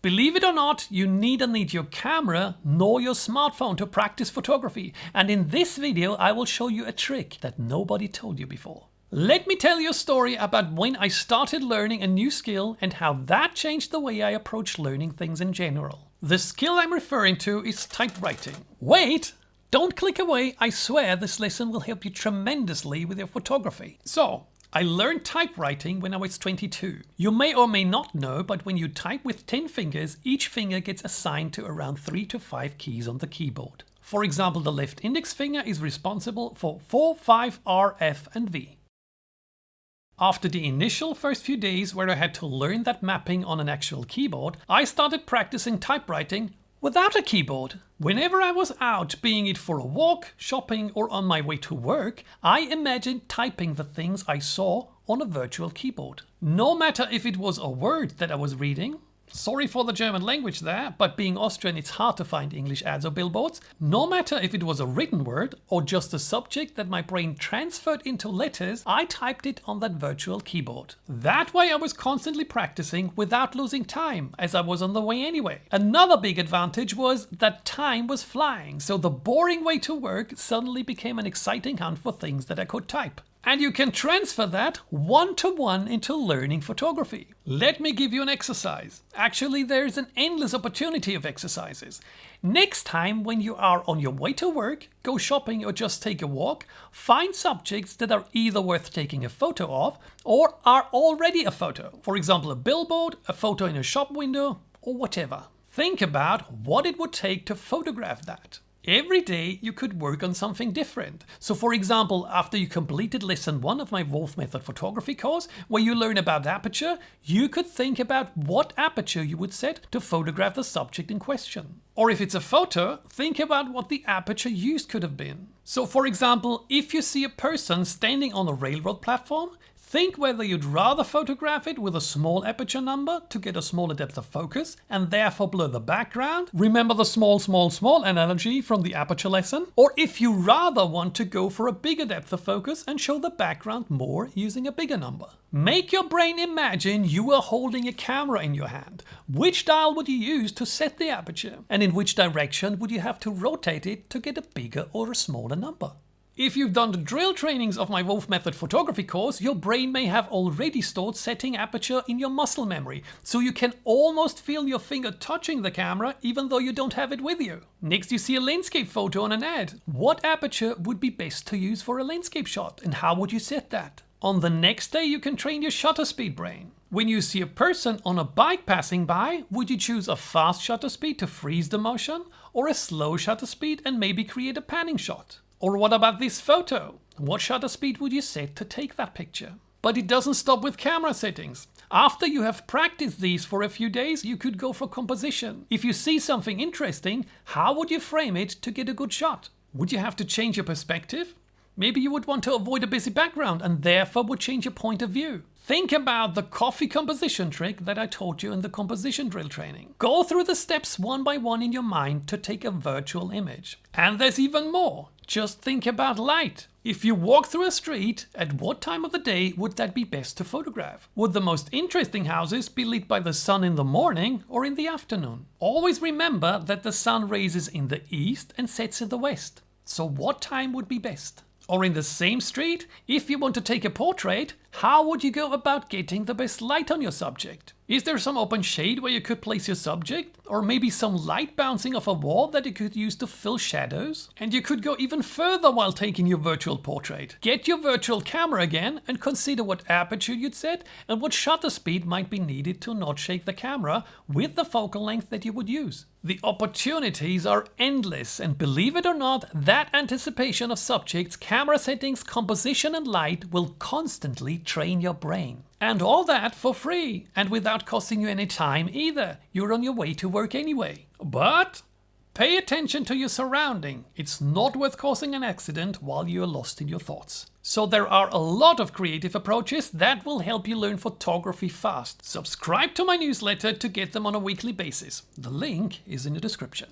Believe it or not, you neither need your camera nor your smartphone to practice photography, and in this video I will show you a trick that nobody told you before. Let me tell you a story about when I started learning a new skill and how that changed the way I approach learning things in general. The skill I'm referring to is typewriting. Wait! Don't click away, I swear this lesson will help you tremendously with your photography. So, I learned typewriting when I was 22. You may or may not know, but when you type with 10 fingers, each finger gets assigned to around 3 to 5 keys on the keyboard. For example, the left index finger is responsible for 4, 5, R, F and V. After the initial first few days where I had to learn that mapping on an actual keyboard, I started practicing typewriting without a keyboard. Whenever I was out, being it for a walk, shopping or on my way to work, I imagined typing the things I saw on a virtual keyboard. No matter if it was a word that I was reading, sorry for the German language there, but being Austrian it's hard to find English ads or billboards. No matter if it was a written word or just a subject that my brain transferred into letters, I typed it on that virtual keyboard. That way I was constantly practicing without losing time, as I was on the way anyway. Another big advantage was that time was flying, so the boring way to work suddenly became an exciting hunt for things that I could type. And you can transfer that one-to-one into learning photography. Let me give you an exercise. Actually, there's an endless opportunity of exercises. Next time when you are on your way to work, go shopping or just take a walk, find subjects that are either worth taking a photo of or are already a photo. For example, a billboard, a photo in a shop window, or whatever. Think about what it would take to photograph that. Every day you could work on something different. So for example, after you completed lesson 1 of my Wolf Method photography course, where you learn about aperture, you could think about what aperture you would set to photograph the subject in question. Or if it's a photo, think about what the aperture used could have been. So for example, if you see a person standing on a railroad platform, think whether you'd rather photograph it with a small aperture number to get a smaller depth of focus and therefore blur the background. Remember the small analogy from the aperture lesson? Or if you rather want to go for a bigger depth of focus and show the background more using a bigger number. Make your brain imagine you are holding a camera in your hand. Which dial would you use to set the aperture? And in which direction would you have to rotate it to get a bigger or a smaller number? If you've done the drill trainings of my Wolf Method photography course, your brain may have already stored setting aperture in your muscle memory, so you can almost feel your finger touching the camera even though you don't have it with you. Next you see a landscape photo on an ad. What aperture would be best to use for a landscape shot and how would you set that? On the next day you can train your shutter speed brain. When you see a person on a bike passing by, would you choose a fast shutter speed to freeze the motion or a slow shutter speed and maybe create a panning shot? Or what about this photo? What shutter speed would you set to take that picture? But it doesn't stop with camera settings. After you have practiced these for a few days, you could go for composition. If you see something interesting, how would you frame it to get a good shot? Would you have to change your perspective? Maybe you would want to avoid a busy background and therefore would change your point of view. Think about the coffee composition trick that I taught you in the composition drill training. Go through the steps one by one in your mind to take a virtual image. And there's even more. Just think about light. If you walk through a street, at what time of the day would that be best to photograph? Would the most interesting houses be lit by the sun in the morning or in the afternoon? Always remember that the sun rises in the east and sets in the west. So what time would be best? Or in the same street, if you want to take a portrait, how would you go about getting the best light on your subject? Is there some open shade where you could place your subject? Or maybe some light bouncing off a wall that you could use to fill shadows? And you could go even further while taking your virtual portrait. Get your virtual camera again and consider what aperture you'd set and what shutter speed might be needed to not shake the camera with the focal length that you would use. The opportunities are endless, and believe it or not, that anticipation of subjects, camera settings, composition and light will constantly train your brain. And all that for free and without costing you any time either. You're on your way to work anyway. But pay attention to your surrounding. It's not worth causing an accident while you're lost in your thoughts. So there are a lot of creative approaches that will help you learn photography fast. Subscribe to my newsletter to get them on a weekly basis. The link is in the description.